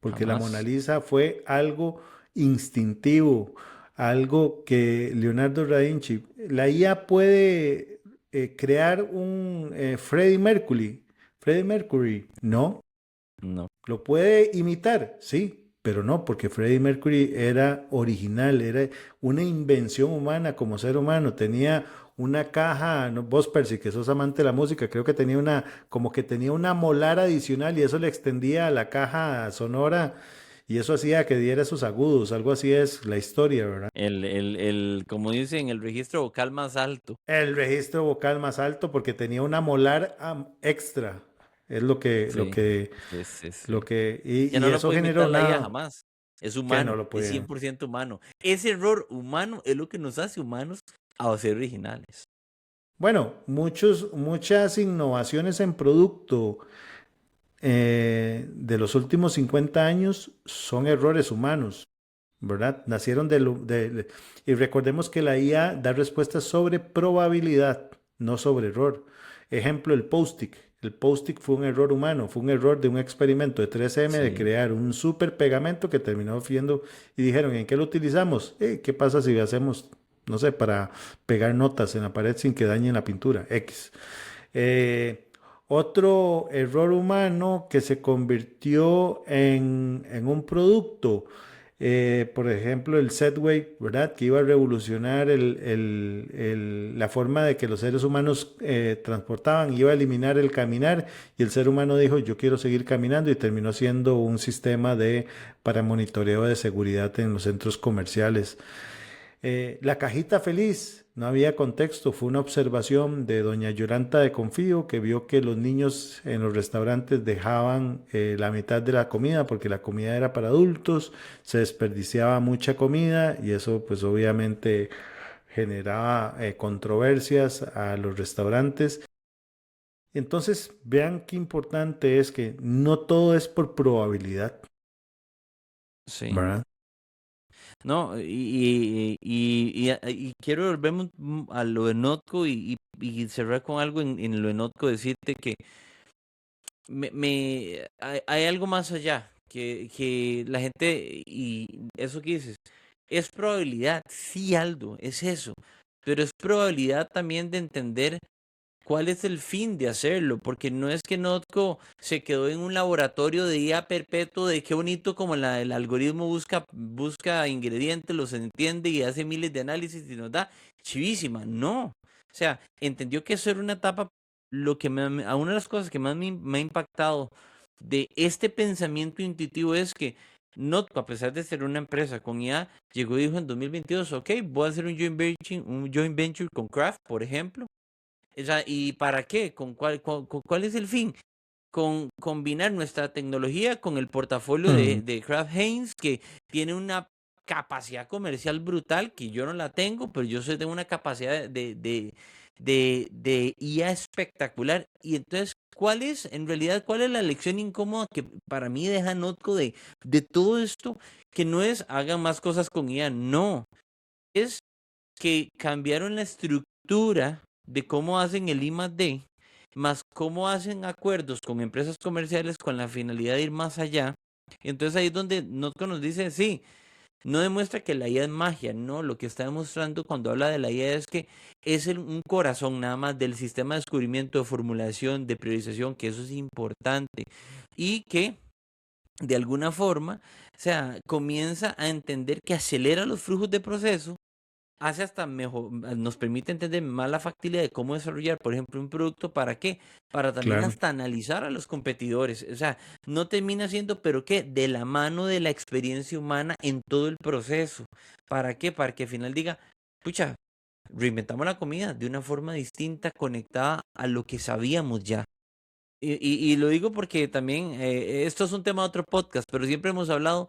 porque la Mona Jamás. Lisa fue algo instintivo, algo que Leonardo da Vinci, la IA puede crear un Freddie Mercury, no. No. ¿Lo puede imitar? Sí, pero no, porque Freddie Mercury era original, era una invención humana como ser humano. Tenía una caja, no, vos Percy, que sos amante de la música, creo que tenía una, como que tenía una molar adicional y eso le extendía a la caja sonora y eso hacía que diera esos agudos, algo así es la historia, ¿verdad? Como dicen, el registro vocal más alto. El registro vocal más alto porque tenía una molar extra, es Sí, sí, sí, sí. Que no y lo eso puede generó imitar la IA una, jamás. Es que no humano, lo es podía. 100% humano. Ese error humano es lo que nos hace humanos a ser originales. Bueno, muchas innovaciones en producto de los últimos 50 años son errores humanos, ¿verdad? Nacieron y recordemos que la IA da respuestas sobre probabilidad, no sobre error. Ejemplo, el post-it. El post-it fue un error humano, fue un error de un experimento de 3M de Sí. crear un super pegamento que terminó siendo y dijeron, ¿en qué lo utilizamos? ¿Qué pasa si hacemos, no sé, para pegar notas en la pared sin que dañen la pintura? X. Eh, Otro error humano que se convirtió en un producto, por ejemplo, el Segway, ¿verdad? Que iba a revolucionar la forma de que los seres humanos transportaban, iba a eliminar el caminar y el ser humano dijo, yo quiero seguir caminando y terminó siendo un sistema para monitoreo de seguridad en los centros comerciales. La cajita feliz, no había contexto, fue una observación de doña Yoranta de Confío que vio que los niños en los restaurantes dejaban la mitad de la comida porque la comida era para adultos, se desperdiciaba mucha comida y eso pues obviamente generaba controversias a los restaurantes. Entonces, vean qué importante es que no todo es por probabilidad, Sí. ¿verdad? No, y quiero volverme a lo de Notco y cerrar con algo en lo de Notco, decirte que hay algo más allá, que la gente, y eso que dices, es probabilidad, sí, Aldo, es eso, pero es probabilidad también de entender cuál es el fin de hacerlo, porque no es que Notco se quedó en un laboratorio de IA perpetuo de qué bonito como el algoritmo busca ingredientes, los entiende y hace miles de análisis y nos da chivísima. No. O sea, entendió que eso era una etapa, a una de las cosas que más me ha impactado de este pensamiento intuitivo es que Notco, a pesar de ser una empresa con IA, llegó y dijo en 2022, ok, voy a hacer un joint venture con Kraft, por ejemplo. O sea, ¿y para qué? ¿Cuál es el fin? Con combinar nuestra tecnología con el portafolio Hmm. de Kraft Heinz, que tiene una capacidad comercial brutal, que yo no la tengo, pero yo tengo una capacidad de IA espectacular. Y entonces, en realidad, cuál es la lección incómoda que para mí deja Notco de todo esto? Que no es hagan más cosas con IA, no. Es que cambiaron la estructura de cómo hacen el I+D, más cómo hacen acuerdos con empresas comerciales con la finalidad de ir más allá. Entonces ahí es donde Notco nos dice, sí, No demuestra que la IA es magia, no, lo que está demostrando cuando habla de la IA es que es un corazón nada más del sistema de descubrimiento, de formulación, de priorización, que eso es importante y que de alguna forma, o sea, comienza a entender que acelera los flujos de proceso, hace hasta mejor, nos permite entender más la factibilidad de cómo desarrollar, por ejemplo, un producto, ¿para qué? Para también Claro, hasta analizar a los competidores. O sea, no termina siendo, pero ¿qué? De la mano de la experiencia humana en todo el proceso. ¿Para qué? Para que al final diga, pucha, reinventamos la comida de una forma distinta, conectada a lo que sabíamos ya. Y lo digo porque también esto es un tema de otro podcast, pero siempre hemos hablado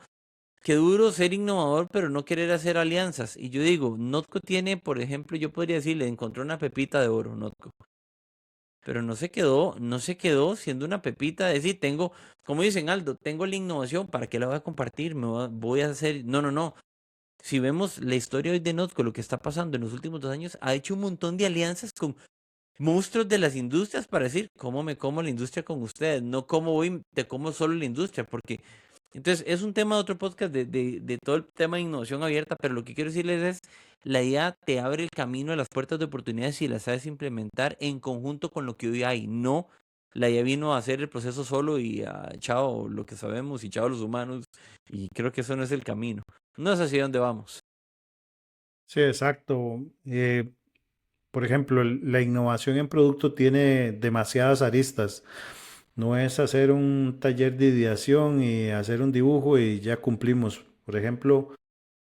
qué duro ser innovador, pero no querer hacer alianzas. Y yo digo, Notco tiene, por ejemplo, yo podría decirle, encontró una pepita de oro, Notco. Pero no se quedó siendo una pepita de decir, tengo, como dicen Aldo, tengo la innovación, ¿para qué la voy a compartir? Voy a hacer, no, no, no. Si vemos la historia hoy de Notco, lo que está pasando en los últimos 2 años, ha hecho un montón de alianzas con monstruos de las industrias para decir, ¿cómo me como la industria con ustedes? No cómo voy, te como solo la industria, porque entonces es un tema de otro podcast de todo el tema de innovación abierta, pero lo que quiero decirles es, la IA te abre el camino a las puertas de oportunidades si las sabes implementar en conjunto con lo que hoy hay. No, la IA vino a hacer el proceso solo y a chao lo que sabemos y chao los humanos, y creo que eso no es el camino. No es así donde vamos. sí, exacto. Por ejemplo, la innovación en producto tiene demasiadas aristas. No es hacer un taller de ideación y hacer un dibujo y ya cumplimos. Por ejemplo,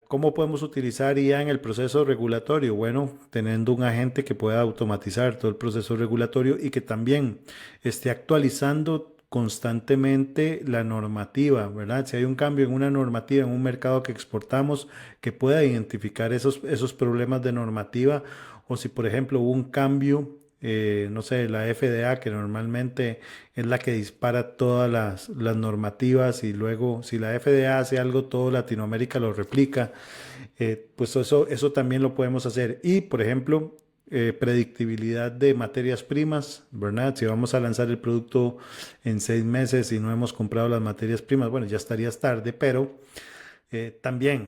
¿cómo podemos utilizar IA en el proceso regulatorio? Bueno, teniendo un agente que pueda automatizar todo el proceso regulatorio y que también esté actualizando constantemente la normativa, ¿verdad? Si hay un cambio en una normativa, en un mercado que exportamos, que pueda identificar esos problemas de normativa, o si, por ejemplo, hubo un cambio, no sé, la FDA, que normalmente es la que dispara todas las normativas y luego si la FDA hace algo, todo Latinoamérica lo replica, pues eso también lo podemos hacer. Y, por ejemplo, predictibilidad de materias primas, ¿verdad? Si vamos a lanzar el producto en 6 meses y no hemos comprado las materias primas, bueno, ya estarías tarde, pero también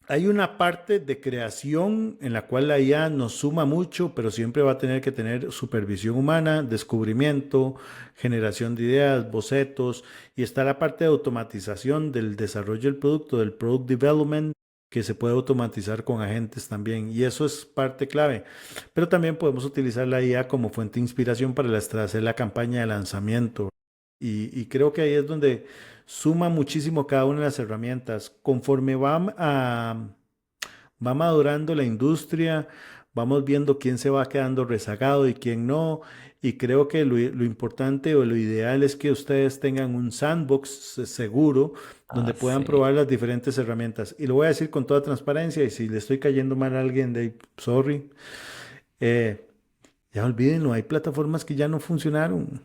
hay una parte de creación en la cual la IA nos suma mucho, pero siempre va a tener que tener supervisión humana, descubrimiento, generación de ideas, bocetos, y está la parte de automatización del desarrollo del producto, del product development, que se puede automatizar con agentes también, y eso es parte clave. Pero también podemos utilizar la IA como fuente de inspiración para hacer la campaña de lanzamiento. Y creo que ahí es donde suma muchísimo cada una de las herramientas. Conforme va madurando la industria, vamos viendo quién se va quedando rezagado y quién no. Y creo que lo importante o lo ideal es que ustedes tengan un sandbox seguro donde Ah, puedan sí. probar las diferentes herramientas. Y lo voy a decir con toda transparencia y si le estoy cayendo mal a alguien, de sorry. Eh, ya olvídenlo, hay plataformas que ya no funcionaron.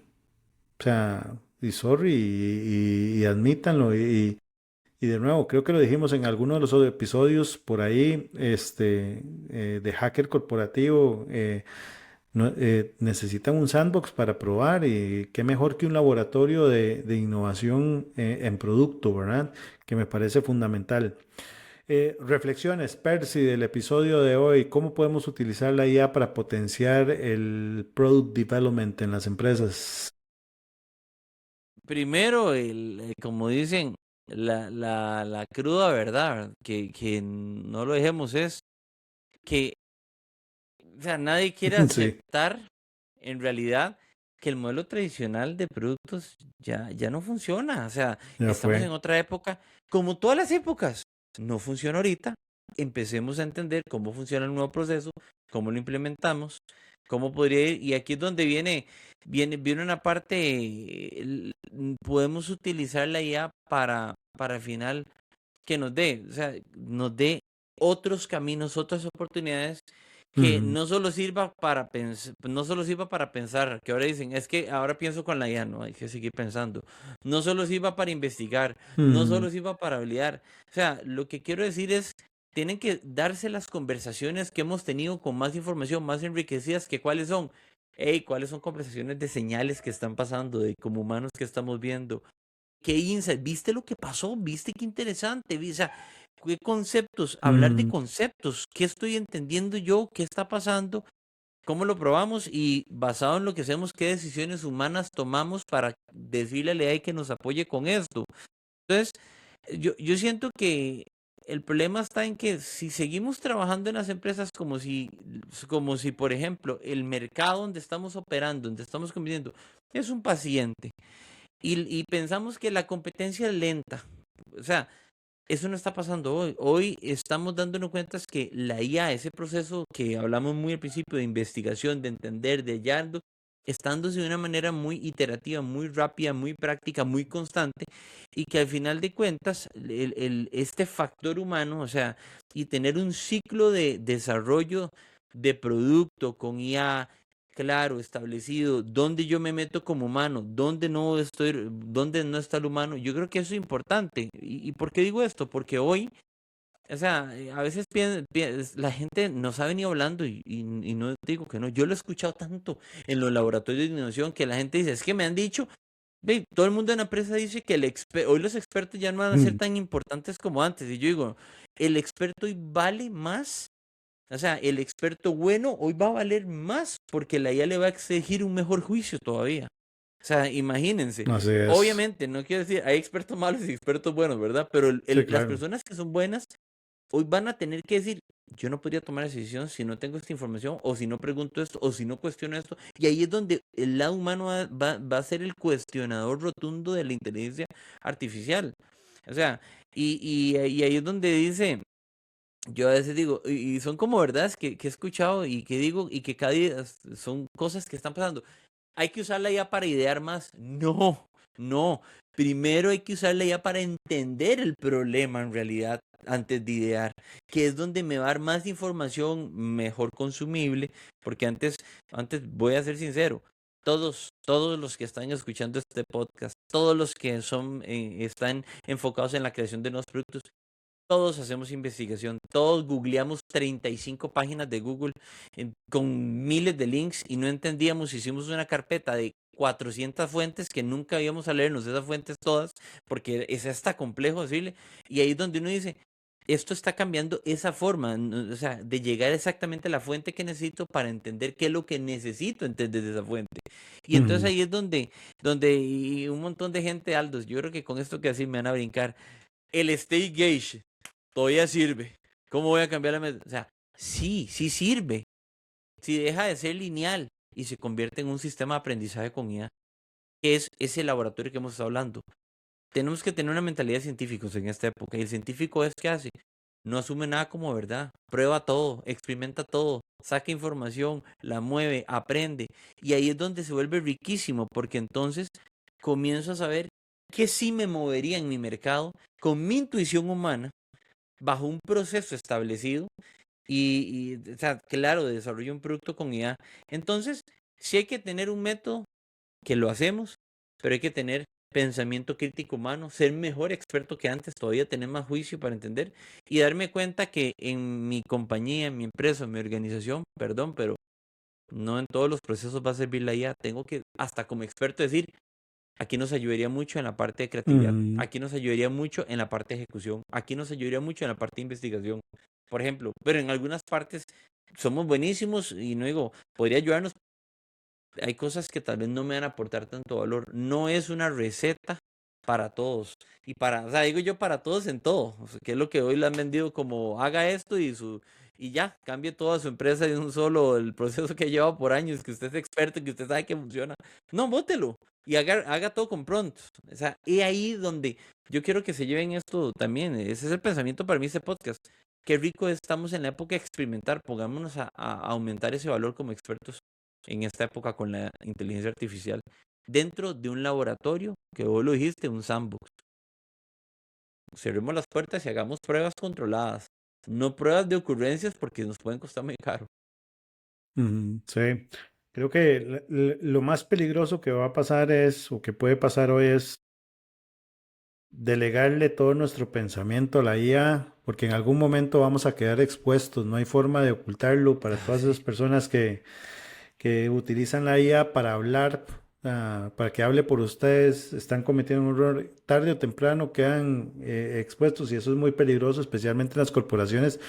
O sea, y sorry, y admítanlo. Y de nuevo, creo que lo dijimos en alguno de los otros episodios por ahí, de hacker corporativo, necesitan un sandbox para probar y qué mejor que un laboratorio de innovación en producto, ¿verdad? Que me parece fundamental. Reflexiones, Percy, del episodio de hoy, ¿cómo podemos utilizar la IA para potenciar el product development en las empresas? Primero, como dicen, la cruda verdad, que no lo dejemos es que, o sea, nadie quiere Sí, aceptar en realidad que el modelo tradicional de productos ya no funciona. O sea, ya estamos en fue. otra época, como todas las épocas. No funciona ahorita. Empecemos a entender cómo funciona el nuevo proceso, cómo lo implementamos, cómo podría ir. Y aquí es donde viene una parte, podemos utilizar la IA para al final que nos dé, o sea, nos dé otros caminos, otras oportunidades que Ujú, no solo sirva para pensar, no solo sirva para pensar, que ahora dicen, es que ahora pienso con la IA, no, hay que seguir pensando. No solo sirva para investigar, no ujú, solo sirva para habilitar. O sea, lo que quiero decir es, tienen que darse las conversaciones que hemos tenido con más información, más enriquecidas, que cuáles son. Hey, ¿cuáles son conversaciones de señales que están pasando, de como humanos que estamos viendo? ¿Qué insight? ¿Viste lo que pasó? ¿Viste qué interesante? O sea, ¿Qué conceptos? Hablar de Mm, conceptos. ¿Qué estoy entendiendo yo? ¿Qué está pasando? ¿Cómo lo probamos? Y basado en lo que hacemos, ¿qué decisiones humanas tomamos para decirle a la AI que nos apoye con esto? Entonces, yo siento que el problema está en que si seguimos trabajando en las empresas como si, por ejemplo, el mercado donde estamos operando, donde estamos compitiendo, es un paciente y pensamos que la competencia es lenta. O sea, eso no está pasando hoy. Hoy estamos dándonos cuenta que la IA, ese proceso que hablamos muy al principio de investigación, de entender, de hallarlo, está dándose de una manera muy iterativa, muy rápida, muy práctica, muy constante, y que al final de cuentas, este factor humano, o sea, y tener un ciclo de desarrollo de producto con IA claro, establecido, dónde yo me meto como humano, dónde no está el humano, yo creo que eso es importante. ¿Y por qué digo esto? Porque hoy, o sea, a veces la gente no sabe ni hablando y no digo que no, yo lo he escuchado tanto en los laboratorios de innovación que la gente dice, es que me han dicho, ve, todo el mundo en la empresa dice que hoy los expertos ya no van a ser mm, tan importantes como antes. Y yo digo, el experto hoy vale más, o sea, el experto bueno hoy va a valer más porque la IA le va a exigir un mejor juicio todavía. O sea, imagínense. así es. Obviamente, no quiero decir, hay expertos malos y expertos buenos, ¿verdad? Pero Sí, las claro. personas que son buenas hoy van a tener que decir, yo no podría tomar esa decisión si no tengo esta información, o si no pregunto esto, o si no cuestiono esto. Y ahí es donde el lado humano va a ser el cuestionador rotundo de la inteligencia artificial. O sea, y ahí es donde dice, yo a veces digo, y son como verdades que he escuchado y que digo, y que cada día son cosas que están pasando. Hay que usarla ya para idear más. No, no. Primero hay que usarla ya para entender el problema en realidad antes de idear, que es donde me va a dar más información mejor consumible, porque antes voy a ser sincero, todos los que están escuchando este podcast, todos los que están enfocados en la creación de nuevos productos, todos hacemos investigación, todos googleamos 35 páginas de Google con miles de links y no entendíamos, hicimos una carpeta de 400 fuentes que nunca íbamos a leernos esas fuentes todas, porque es hasta complejo decirle, y ahí es donde uno dice, esto está cambiando esa forma, o sea, de llegar exactamente a la fuente que necesito para entender qué es lo que necesito entender de esa fuente. Y entonces Mm, ahí es donde y un montón de gente, Aldos, yo creo que con esto que así me van a brincar, el state gauge todavía sirve. ¿Cómo voy a cambiar O sea, sí, sí sirve. Si deja de ser lineal y se convierte en un sistema de aprendizaje con IA, que es ese laboratorio que hemos estado hablando. Tenemos que tener una mentalidad de científicos en esta época. Y el científico es que hace. No asume nada como verdad. Prueba todo, experimenta todo, saca información, la mueve, aprende. Y ahí es donde se vuelve riquísimo, porque entonces comienzo a saber qué sí me movería en mi mercado con mi intuición humana bajo un proceso establecido o sea, claro, desarrollo un producto con IA. Entonces, sí hay que tener un método que lo hacemos, pero hay que tener pensamiento crítico humano, ser mejor experto que antes, todavía tener más juicio para entender y darme cuenta que en mi compañía, en mi empresa, en mi organización, perdón, pero no en todos los procesos va a servir la IA. Tengo que, hasta como experto, decir, aquí nos ayudaría mucho en la parte de creatividad, mm, aquí nos ayudaría mucho en la parte de ejecución, aquí nos ayudaría mucho en la parte de investigación, por ejemplo, pero en algunas partes somos buenísimos y no digo, podría ayudarnos, hay cosas que tal vez no me van a aportar tanto valor, no es una receta para todos o sea, digo yo para todos en todo, o sea, que es lo que hoy le han vendido como haga esto y ya, cambie toda su empresa de un solo, el proceso que lleva por años, que usted es experto, que usted sabe que funciona. No, bótelo y haga todo con pronto. O sea, y ahí donde yo quiero que se lleven esto también. Ese es el pensamiento para mí, este podcast. Qué rico estamos en la época de experimentar. Pongámonos a aumentar ese valor como expertos en esta época con la inteligencia artificial dentro de un laboratorio, que vos lo dijiste, un sandbox. Cerremos las puertas y hagamos pruebas controladas. No pruebas de ocurrencias porque nos pueden costar muy caro. sí. Creo que lo más peligroso que va a pasar es, o que puede pasar hoy es delegarle todo nuestro pensamiento a la IA, porque en algún momento vamos a quedar expuestos, no hay forma de ocultarlo para Ah, todas sí. esas personas que utilizan la IA para hablar. para que hable por ustedes, están cometiendo un error, tarde o temprano quedan expuestos y eso es muy peligroso, especialmente en las corporaciones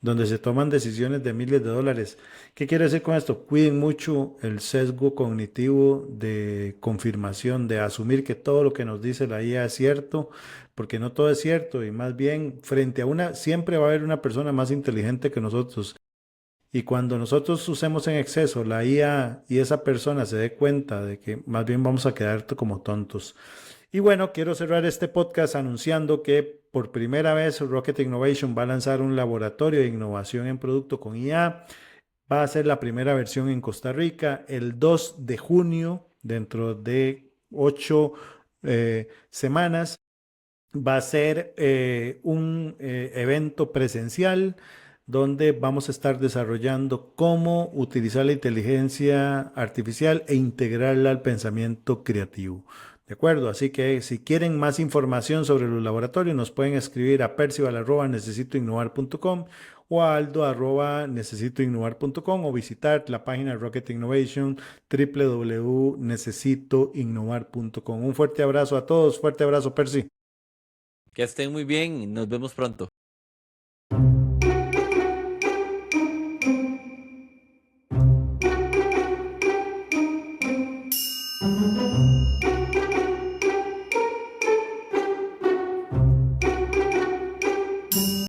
donde se toman decisiones de miles de dólares. ¿Qué quiere decir con esto? Cuiden mucho el sesgo cognitivo de confirmación, de asumir que todo lo que nos dice la IA es cierto, porque no todo es cierto y más bien frente a una, siempre va a haber una persona más inteligente que nosotros. Y cuando nosotros usemos en exceso la IA y esa persona se dé cuenta de que más bien vamos a quedar como tontos. Y bueno, quiero cerrar este podcast anunciando que por primera vez Rocket Innovation va a lanzar un laboratorio de innovación en producto con IA. Va a ser la primera versión en Costa Rica el 2 de junio, dentro de 8 semanas. Va a ser un evento presencial donde vamos a estar desarrollando cómo utilizar la inteligencia artificial e integrarla al pensamiento creativo. ¿De acuerdo? Así que si quieren más información sobre los laboratorios, nos pueden escribir a percival@necesitoinnovar.com o a aldo@necesitoinnovar.com o visitar la página Rocket Innovation www.necesitoinnovar.com. Un fuerte abrazo a todos, fuerte abrazo, Percy. Que estén muy bien y nos vemos pronto.